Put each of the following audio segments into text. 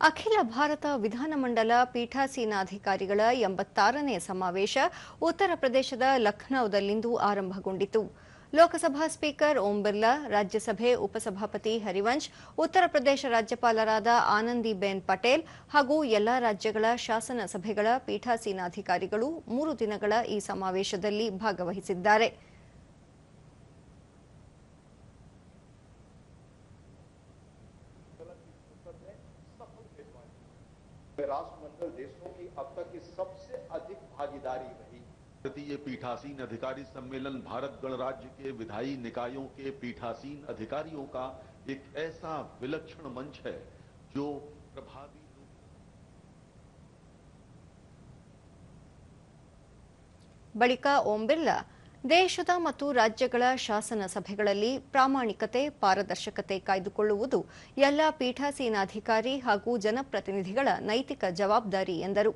ಅಖಿಲ ಭಾರತ ವಿಧಾನಮಂಡಲ ಪೀಠಾಸೀನಾಧಿಕಾರಿಗಳ 86ನೇ ಸಮಾವೇಶ ಉತ್ತರ ಪ್ರದೇಶದ ಲಖನೌದಲ್ಲಿಂದು ಆರಂಭಗೊಂಡಿತು. ಲೋಕಸಭಾ ಸ್ಪೀಕರ್ ಓಂ ಬಿರ್ಲಾ, ರಾಜ್ಯಸಭೆ ಉಪಸಭಾಪತಿ ಹರಿವಂಶ್, ಉತ್ತರ ಪ್ರದೇಶ ರಾಜ್ಯಪಾಲರಾದ ಆನಂದಿಬೆನ್ ಪಟೇಲ್ ಹಾಗೂ ಎಲ್ಲಾ ರಾಜ್ಯಗಳ ಶಾಸನ ಸಭೆಗಳ ಪೀಠಾಸೀನಾಧಿಕಾರಿಗಳು 3 ದಿನಗಳ ಈ ಸಮಾವೇಶದಲ್ಲಿ ಭಾಗವಹಿಸಿದ್ದಾರೆ. राष्ट्रमंडल देशों की अब तक की सबसे अधिक भागीदारी रही। भारतीय पीठासीन अधिकारी सम्मेलन भारत गणराज्य के विधायी निकायों के पीठासीन अधिकारियों का एक ऐसा विलक्षण मंच है जो प्रभावी ಬಳಿಕ ಓಂ ಬಿರ್ಲಾ ದೇಶದ ಮತ್ತು ರಾಜ್ಯಗಳ ಶಾಸನ ಸಭೆಗಳಲ್ಲಿ ಪ್ರಾಮಾಣಿಕತೆ, ಪಾರದರ್ಶಕತೆ ಕಾಯ್ದುಕೊಳ್ಳುವುದು ಎಲ್ಲ ಪೀಠಾಸೀನಾಧಿಕಾರಿ ಹಾಗೂ ಜನಪ್ರತಿನಿಧಿಗಳ ನೈತಿಕ ಜವಾಬ್ದಾರಿ ಎಂದರು.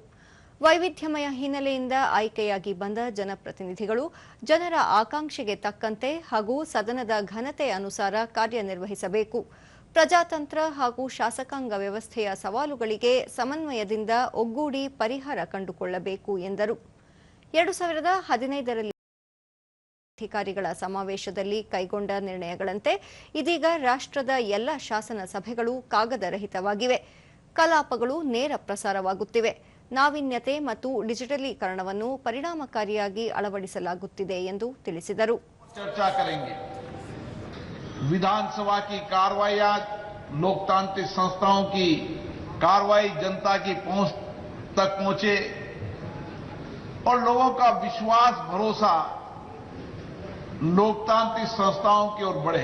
ವೈವಿಧ್ಯಮಯ ಹಿನ್ನೆಲೆಯಿಂದ ಆಯ್ಕೆಯಾಗಿ ಬಂದ ಜನಪ್ರತಿನಿಧಿಗಳು ಜನರ ಆಕಾಂಕ್ಷೆಗೆ ತಕ್ಕಂತೆ ಹಾಗೂ ಸದನದ ಘನತೆ ಅನುಸಾರ ಕಾರ್ಯನಿರ್ವಹಿಸಬೇಕು. ಪ್ರಜಾತಂತ್ರ ಹಾಗೂ ಶಾಸಕಾಂಗ ವ್ಯವಸ್ಥೆಯ ಸವಾಲುಗಳಿಗೆ ಸಮನ್ವಯದಿಂದ ಒಗ್ಗೂಡಿ ಪರಿಹಾರ ಕಂಡುಕೊಳ್ಳಬೇಕು ಎಂದರು. 2015ರಲ್ಲಿ ಅಧಿಕಾರಿಗಳ ಸಮಾವೇಶದಲ್ಲಿ ಕೈಗೊಂಡ ನಿರ್ಣಯಗಳಂತೆ ಇದೀಗ ರಾಷ್ಟ್ರದ ಎಲ್ಲ ಶಾಸನ ಸಭೆಗಳು ಕಾಗದರಹಿತವಾಗಿವೆ. ಕಲಾಪಗಳು ನೇರ ಪ್ರಸಾರವಾಗುತ್ತಿವೆ. ನಾವೀನ್ಯತೆ ಮತ್ತು ಡಿಜಿಟಲೀಕರಣವನ್ನು ಪರಿಣಾಮಕಾರಿಯಾಗಿ ಅಳವಡಿಸಲಾಗುತ್ತಿದೆ ಎಂದು ತಿಳಿಸಿದರು. ಚರ್ಚಾ ಕರೆಂगे विधानसभा की कार्रवाइयां लोकतांत्रिक संस्थाओं की कार्रवाई जनता की पहुंच तक पहुंचे और लोगों का विश्वास, भरोसा लोकतांत्रिक संस्थाओं की ओर बढ़े।